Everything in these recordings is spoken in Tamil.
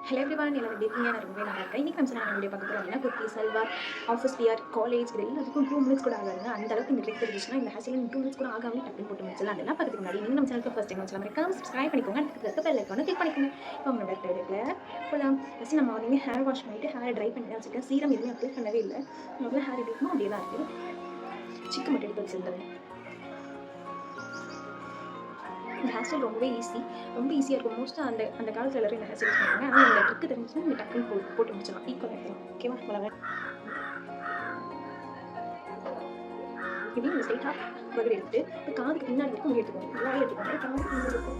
ஹலோ எவ்ரிவான், எல்லாரும் எப்படி இருக்கீங்க? நான் ரொம்பவே நல்லா இருக்கேன். இன்னைக்கு நம்ம சேனல் வீடியோ பார்க்க போகிறோம் அப்படின்னா, kurti, salwar, office wear, college இது எல்லாத்துக்கும் 2 மினிட்ஸ் கூட ஆகாதுங்க. அந்த அளவுக்கு இந்த ட்ரிக் தெரிஞ்சுச்சுன்னா இந்த ஹேர் ஸ்டைல் 2 மினிட்ஸ் கூட ஆகாமலே டக்குனு போட்டு முடிச்சிடலாம். அதெல்லாம் பார்க்கறதுக்கு முன்னாடி நீங்கள் நம்ம சேனலுக்கு ஃபர்ஸ்ட் டைம் வச்சலாம் மறக்காம சப்ஸ்கிரைப் பண்ணிக்கோங்க. அடுத்து பெல் ஐக்கானை கிளிக் பண்ணிக்கோங்க. இப்போ உங்களோட டேரக்டில் போகலாம். ஃபஸ்ட்டு நம்ம வந்து ஹேர் வாஷ் பண்ணிவிட்டு ஹேரை ட்ரை பண்ணி வச்சுருக்கேன். சீரம் எதுவுமே அப்ளை பண்ணவே இல்லை. முதல்ல ஹேர் எப்படி இருக்குமோ அப்படியே தான் இருக்குது. சிக்கு மட்டும் எடுத்து வச்சுருந்தேன். இந்த ஹேர் ஸ்டைல் ரொம்பவே ரொம்ப ஈஸியாக இருக்கும். மோஸ்ட்டாக அந்த காலத்தில் எல்லாரும் இந்த ஹேர் ஸ்டைல் பண்ணுவாங்க. ஆனால் இந்த ட்ரிக்கு தெரிஞ்சுன்னா நீங்கள் டக்குன்னு போட்டு முடிச்சிடலாம். ஈக்குவலாக இருக்கும். ஓகேவா? வளர இப்படி இந்த ஸ்ட்ரைட்டாக வகை எடுத்துட்டு இப்போ காதுக்கு பின்னாடி இருக்கும் முடி எடுத்துக்கோங்க. எல்லாமே எடுத்துக்கோங்க. காதுக்கு பின்னாடி இருக்கும்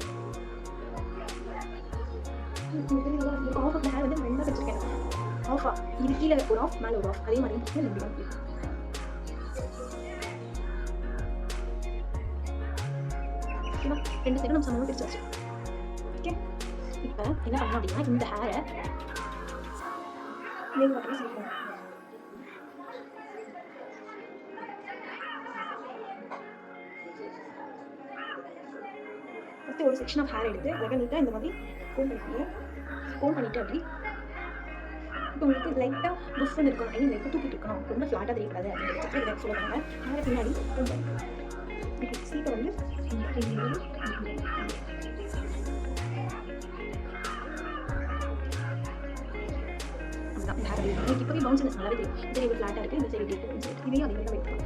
ஆஃப் ஆஃப் ஹேர் வந்து ரெண்டாக வச்சுருக்கேன். ஆஃபா இது கீழே ஒரு ஆஃப் மேலே ஒரு ஆஃப் அதே மாதிரி ரெண்டு தான். ஓகேவா? 2 சைடும் நம்ம சமமாக பிரிச்சாச்சு. ஓகே, இப்போ என்ன பண்ணணும் அப்படின்னா இந்த ஹேரை நீங்கள் மட்டும் சேர்க்கணும். ஃபஸ்ட்டு ஒரு செக்ஷன் ஆஃப் ஹேர் எடுத்து அழகாக நீட்டாக இந்த மாதிரி கோம் பண்ணிட்டு அப்படி இப்போ உங்களுக்கு லைட்டாக புஷ்ன்னு இருக்கணும். ஐ மீன் லைட்டாக தூக்கிட்டு இருக்கணும். ரொம்ப ஃப்ளாட்டாக தெரியக்கூடாது அப்படின்னு இதை சொல்லுவாங்க. ஹேரை பின்னாடி சீட்டை வந்து உங்களுக்கு இப்போவே பவுன்ஸ்னஸ் நல்லாவே தெரியும். இந்த சைடு ஃப்ளாட்டாக இருக்குது, இந்த சைடு இருக்குன்னு சொல்லிட்டு இதையும் அதே மாதிரி வைக்கலாம்.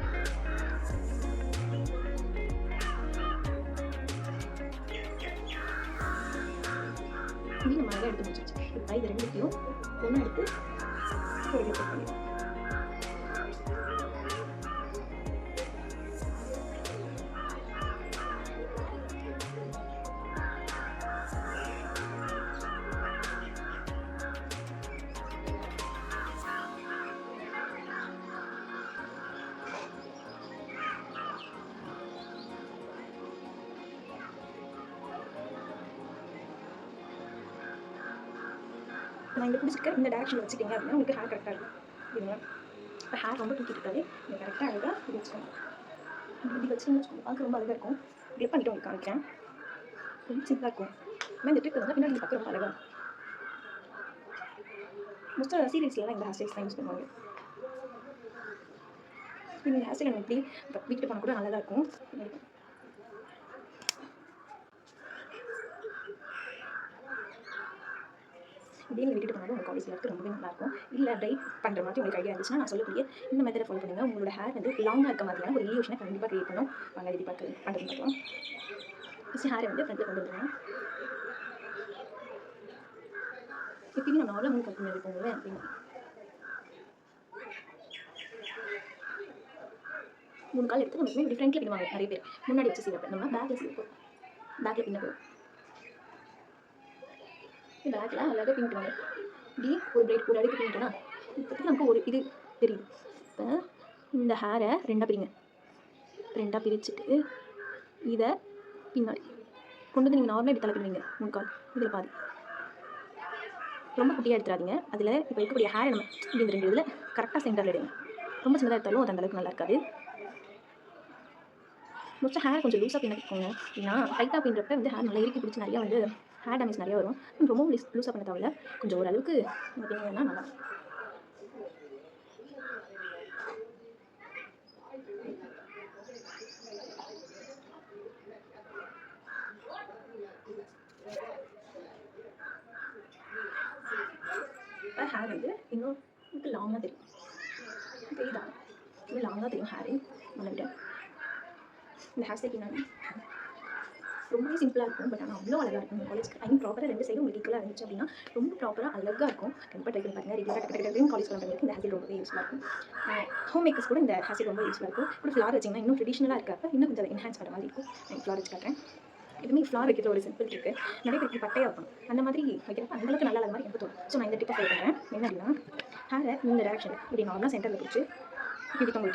இது நம்ம அழகாக எடுத்து முடிச்சிச்சு. இப்போ இது ரெண்டுத்தையும் ஒன்றா எடுத்து ஒரு கிளிப் பண்ணிடலாம். நான் இந்த பிடிச்சிருக்க இந்த டேரக்ஷனில் வச்சுட்டீங்க அப்படின்னா உங்களுக்கு ஹேர் கரெக்டாக இருக்கும். இதுங்க இப்போ ஹேர் ரொம்ப தூக்கிட்டு இருக்காது. நீங்கள் கரெக்டாக அழகாக இது வச்சுக்கோங்க. இப்படி வச்சுன்னு வச்சுக்கோங்க. பார்க்க ரொம்ப அழகாக இருக்கும். கிளிப் பண்ணிட்டு உங்களுக்கு காமிக்கிறேன். ரொம்ப சிம்பிளாக இருக்கும். ஆனால் இந்த ட்ரிக் வந்து பின்னாடி பார்க்க ரொம்ப அழகாக இருக்கும். மோஸ்ட்டாக சீரியல்ஸ்லாம் இந்த ஹேர் ஸ்டைல்ஸ் தான் யூஸ் பண்ணுவாங்க. இந்த ஹேர் ஸ்டைல் நம்ம இப்படி வீட்டு பண்ண கூட நல்லா தான் இருக்கும். இப்படியே நீங்கள் விட்டுட்டு போனாலும் உங்கள் காலேஜ் லைஃப்க்கு ரொம்பவே நல்லாயிருக்கும். இல்லை ட்ரைட் பண்ணுற மாதிரி உங்களுக்கு ஐடியா இருந்துச்சுன்னா நான் சொல்லக்கூடிய இந்த மெத்தடை ஃபாலோ பண்ணுங்கள். உங்களோட ஹேர் வந்து லாங்காக இருக்க மாதிரியான ஒரு இல்யூஷனை கண்டிப்பாக க்ரியேட் பண்ணும். வாங்க இது பண்ணுறது பார்க்கலாம். ஃபஸ்ட்டு ஹேரை வந்து ஃப்ரண்ட்டில் கொண்டு வந்துடுங்க. எப்பயுமே நம்ம நார்மலாக மூணு கட் பண்ணி இருக்கோங்க அப்படின்னு 3 கால் எடுத்து நம்ம இப்படி ஃப்ரண்ட்டில் பின்னுவாங்க நிறைய பேர். முன்னாடி வச்சு சீரப்பேன் நம்ம பேக்கில் சீரப்போம். பேக்கில் பின்ன போகும். பேக்கில் அழகாக பின்னிட்டுவாங்க. இப்படி ஒரு பிரைட் ஒரு அடுக்கு பின்னிட்டோன்னா இப்போதைக்கு நமக்கு ஒரு இது தெரியுது. இப்போ இந்த ஹேரை ரெண்டாக பிரிங்க. ரெண்டாக பிரிச்சுட்டு இதை பின்னாடி கொண்டு வந்து நீங்கள் நார்மலாக இப்படி தலை பின்னுவீங்க. 3 கால் இதில் பாதி ரொம்ப குட்டியாக எடுத்துடாதீங்க. அதில் இப்போ இருக்கக்கூடிய ஹேரை நம்ம இப்படி இந்த 2 இதில் கரெக்டாக சென்டரில் எடுங்க. ரொம்ப சின்னதாக எடுத்தாலும் அது அந்தளவுக்கு நல்லா இருக்காது. மோஸ்ட்டாக ஹேர் கொஞ்சம் லூஸாக பின்னிக்கோங்க. ஏன்னா டைட்டாக பின்னுறப்ப வந்து ஹேர் நல்லா இறுக்கி பிடிச்சி நிறையா வந்து ஹேர் டேமேஜ் நிறையா வரும். ரொம்ப லூஸாக பண்ண தேவையில்ல. கொஞ்சம் ஓரளவுக்கு பின்னிங்கன்னா நல்லா. இப்போ ஹேர் வந்து இன்னும் லாங்காக தெரியும். தெரியுதா? இன்னும் லாங்காக தெரியும் ஹேரு. வந்துட்டு இந்த ஹேர் ஸ்டைல் பின்னாடி ரொம்பவே சிம்பிளாக இருக்கும். பட் ஆனால் அவ்வளோ அழகாக இருக்கும். காலேஜ்க்கு டைம் ப்ராப்பராக 2 சைடும் உங்களுக்கு ஈக்குவலாக இருந்துச்சு அப்படின்னா ரொம்ப ப்ராப்பராக அழகாக இருக்கும். கண்டிப்பாக ட்ரை பண்ணி பாருங்கள். ரெகுலராக கரெக்டாக காலேஜ் பண்ணுறதுக்கு இந்த ஹேர் ஸ்டைல் ரொம்பவே யூஸ்ஃபுல்லாக இருக்கும். ஹோம் மேக்கர்ஸ் கூட இந்த ஹேர் ஸ்டைல் ரொம்ப யூஸ்ஃபுல்லாக இருக்கும். இப்போ ஃப்ளார் வச்சிங்கன்னா இன்னும் ட்ரெடிஷ்னலாக இருக்கப்போ இன்னும் கொஞ்சம் என்ஹான்ஸ் பண்ணுற மாதிரி இருக்கும். நான் ஃப்ளார் வச்சு காட்டுறேன். இதுவுமே ஃப்ளார் வைக்கிற ஒரு சிம்பிள் இருக்குது. நிறைய பேருக்கு பட்டையாக இருக்கும். அந்த மாதிரி வைக்கிறப்ப அந்தளவுக்கு நல்லா இல்லாத மாதிரி எனக்கு தோணும். ஸோ நான் இந்த டிப்பை ஃபாலோ பண்ணுறேன். என்ன அப்படின்னா ஹேரை இந்த டேரக்ஷனில் இப்படி நார்மலாக சென்டரில் பிடிச்சி இப்படி தொங்க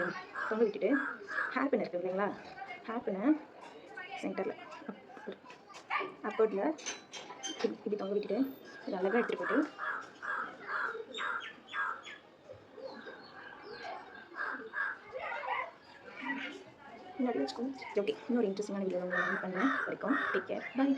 விட்டுட்டு ஹேர் பின் இருக்குது இல்லைங்களா? ஹேர் பின்னை சென்டரில் அப்போர்டில் இப்படி தொங்க விட்டுட்டு இது அழகாக எடுத்துகிட்டு போட்டு முன்னாடி வச்சுக்கோங்க. ஓகே, இன்னொரு இன்ட்ரெஸ்டிங்கான வீடியோ வந்து பண்ணுறேன். வரைக்கும் டேக் கேர், பாய்.